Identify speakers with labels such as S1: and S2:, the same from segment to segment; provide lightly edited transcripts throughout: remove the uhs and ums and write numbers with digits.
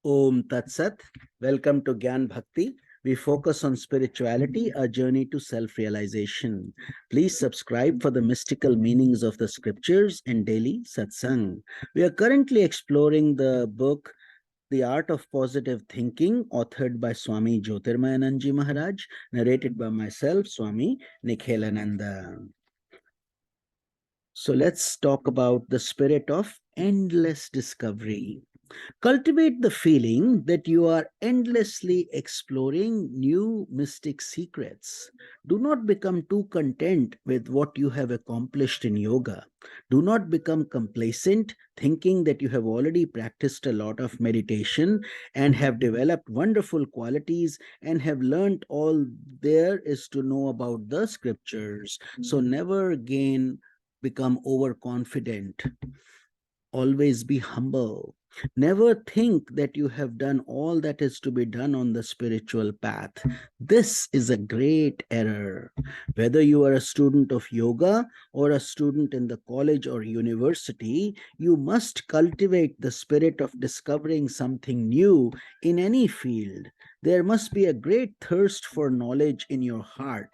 S1: Om Tat Sat. Welcome to Gyan Bhakti. We focus on spirituality, a journey to self-realization. Please subscribe for the mystical meanings of the scriptures and daily satsang. We are currently exploring the book The Art of Positive Thinking, authored by Swami Jyotirmayananda Maharaj, narrated by myself, Swami Nikhilananda. So let's talk about the spirit of endless discovery. Cultivate the feeling that you are endlessly exploring new mystic secrets. Do not become too content with what you have accomplished in yoga. Do not become complacent, thinking that you have already practiced a lot of meditation and have developed wonderful qualities and have learned all there is to know about the scriptures. So never again become overconfident. Always be humble. Never think that you have done all that is to be done on the spiritual path. This is a great error. Whether you are a student of yoga or a student in the college or university, you must cultivate the spirit of discovering something new in any field. There must be a great thirst for knowledge in your heart.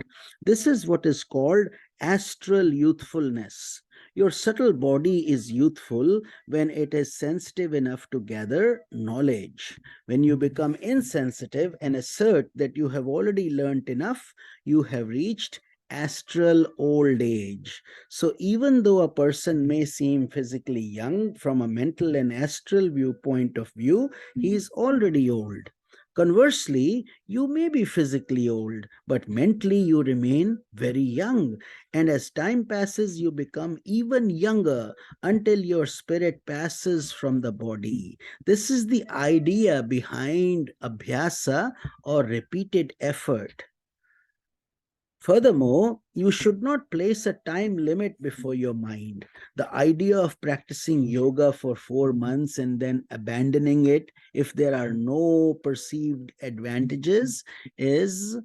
S1: This is what is called astral youthfulness. Your subtle body is youthful when it is sensitive enough to gather knowledge. When you become insensitive and assert that you have already learnt enough, you have reached astral old age. So even though a person may seem physically young from a mental and astral viewpoint of view, he is already old. Conversely, you may be physically old, but mentally you remain very young. And as time passes, you become even younger until your spirit passes from the body. This is the idea behind abhyasa or repeated effort. Furthermore, you should not place a time limit before your mind. The idea of practicing yoga for 4 months and then abandoning it if there are no perceived advantages is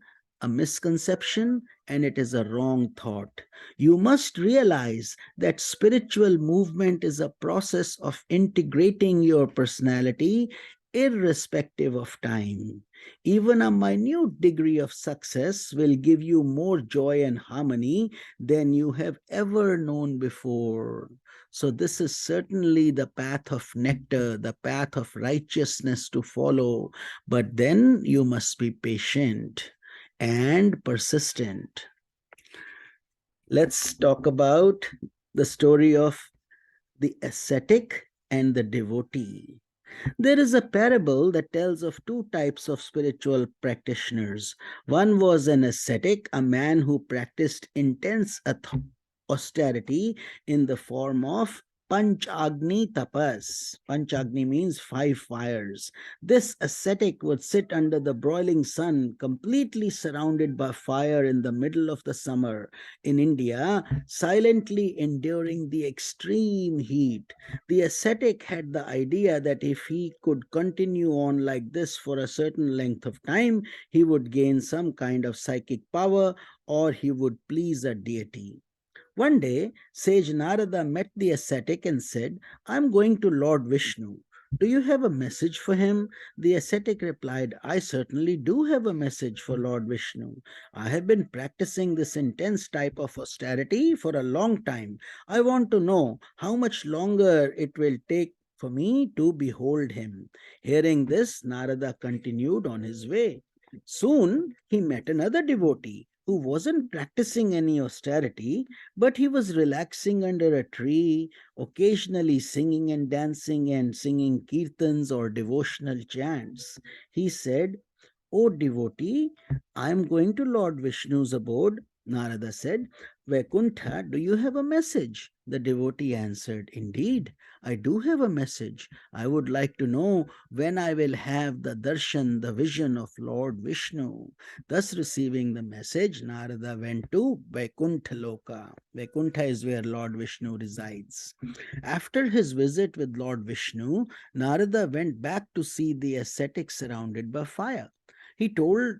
S1: a misconception and it is a wrong thought. You must realize that spiritual movement is a process of integrating your personality irrespective of time. Even a minute degree of success will give you more joy and harmony than you have ever known before. So, this is certainly the path of nectar, the path of righteousness to follow. But then you must be patient and persistent. Let's talk about the story of the ascetic and the devotee. There is a parable that tells of two types of spiritual practitioners. One was an ascetic, a man who practiced intense austerity in the form of Panchagni tapas. Panchagni means 5 fires. This ascetic would sit under the broiling sun, completely surrounded by fire in the middle of the summer in India, silently enduring the extreme heat. The ascetic had the idea that if he could continue on like this for a certain length of time, he would gain some kind of psychic power or he would please a deity. One day, sage Narada met the ascetic and said, "I'm going to Lord Vishnu. Do you have a message for him?" The ascetic replied, "I certainly do have a message for Lord Vishnu. I have been practicing this intense type of austerity for a long time. I want to know how much longer it will take for me to behold him." Hearing this, Narada continued on his way. Soon he met another devotee who wasn't practicing any austerity, but he was relaxing under a tree, occasionally singing and dancing and singing kirtans or devotional chants. He said, "O devotee, I am going to Lord Vishnu's abode." Narada said, "Vaikuntha, do you have a message?" The devotee answered, "Indeed, I do have a message. I would like to know when I will have the darshan, the vision of Lord Vishnu." Thus, receiving the message, Narada went to Vaikuntha Loka. Vaikuntha is where Lord Vishnu resides. After his visit with Lord Vishnu, Narada went back to see the ascetic surrounded by fire. He told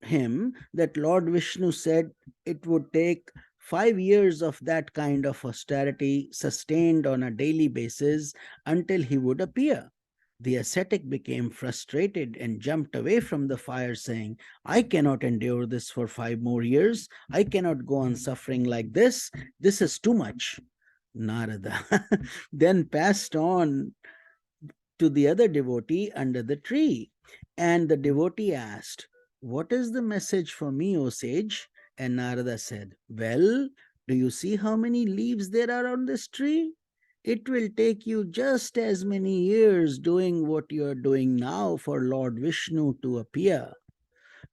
S1: him that Lord Vishnu said it would take 5 years of that kind of austerity sustained on a daily basis until he would appear. The ascetic became frustrated and jumped away from the fire, saying, I cannot endure this for 5 more years. I cannot go on suffering like this. This is too much. Narada then passed on to the other devotee under the tree. And the devotee asked, What is the message for me, O sage? And Narada said, Well, do you see how many leaves there are on this tree? It will take you just as many years doing what you are doing now for Lord Vishnu to appear.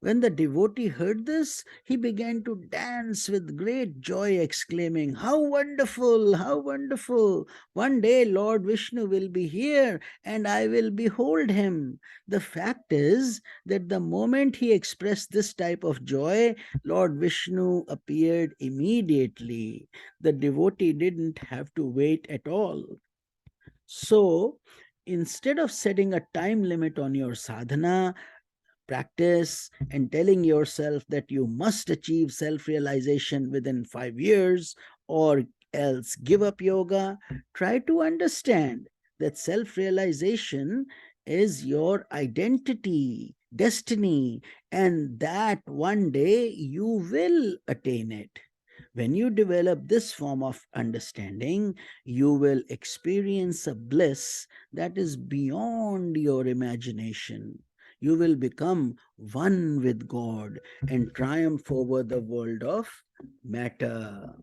S1: When the devotee heard this, he began to dance with great joy, exclaiming, How wonderful! How wonderful! One day Lord Vishnu will be here and I will behold him. The fact is that the moment he expressed this type of joy, Lord Vishnu appeared immediately. The devotee didn't have to wait at all. So, instead of setting a time limit on your sadhana, practice, and telling yourself that you must achieve self realization within 5 years or else give up yoga, try to understand that self realization is your identity, destiny, and that one day you will attain it. When you develop this form of understanding, you will experience a bliss that is beyond your imagination. You will become one with God and triumph over the world of matter.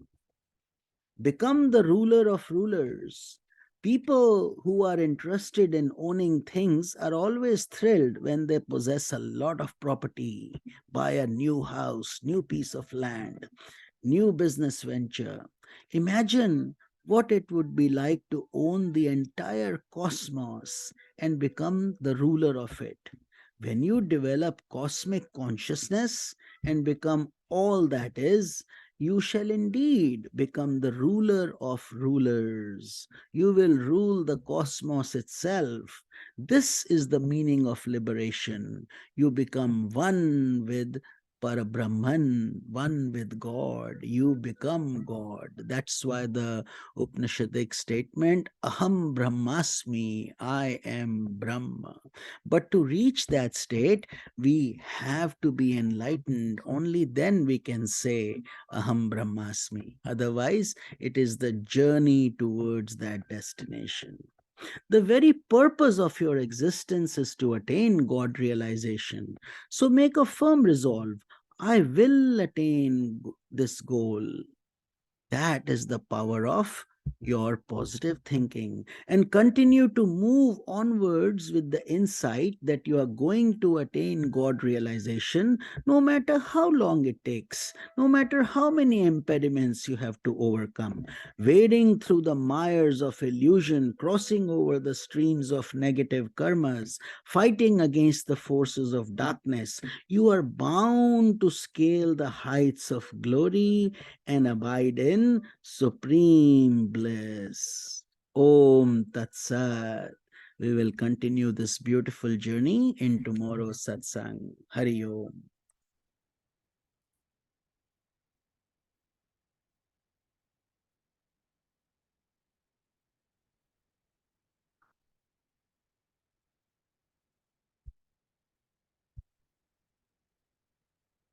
S1: Become the ruler of rulers. People who are interested in owning things are always thrilled when they possess a lot of property, buy a new house, new piece of land, new business venture. Imagine what it would be like to own the entire cosmos and become the ruler of it. When you develop cosmic consciousness and become all that is, you shall indeed become the ruler of rulers. You will rule the cosmos itself. This is the meaning of liberation. You become one with Parabrahman, one with God. You become God. That's why the Upanishadic statement, Aham Brahmasmi, I am Brahma. But to reach that state, we have to be enlightened. Only then we can say Aham Brahmasmi. Otherwise, it is the journey towards that destination. The very purpose of your existence is to attain God realization. So make a firm resolve. I will attain this goal. That is the power of your positive thinking, and continue to move onwards with the insight that you are going to attain God realization no matter how long it takes, no matter how many impediments you have to overcome. Wading through the mires of illusion, crossing over the streams of negative karmas, fighting against the forces of darkness, you are bound to scale the heights of glory and abide in supreme bliss. Om Tat Sat. We will continue this beautiful journey in tomorrow's satsang. Hari Om.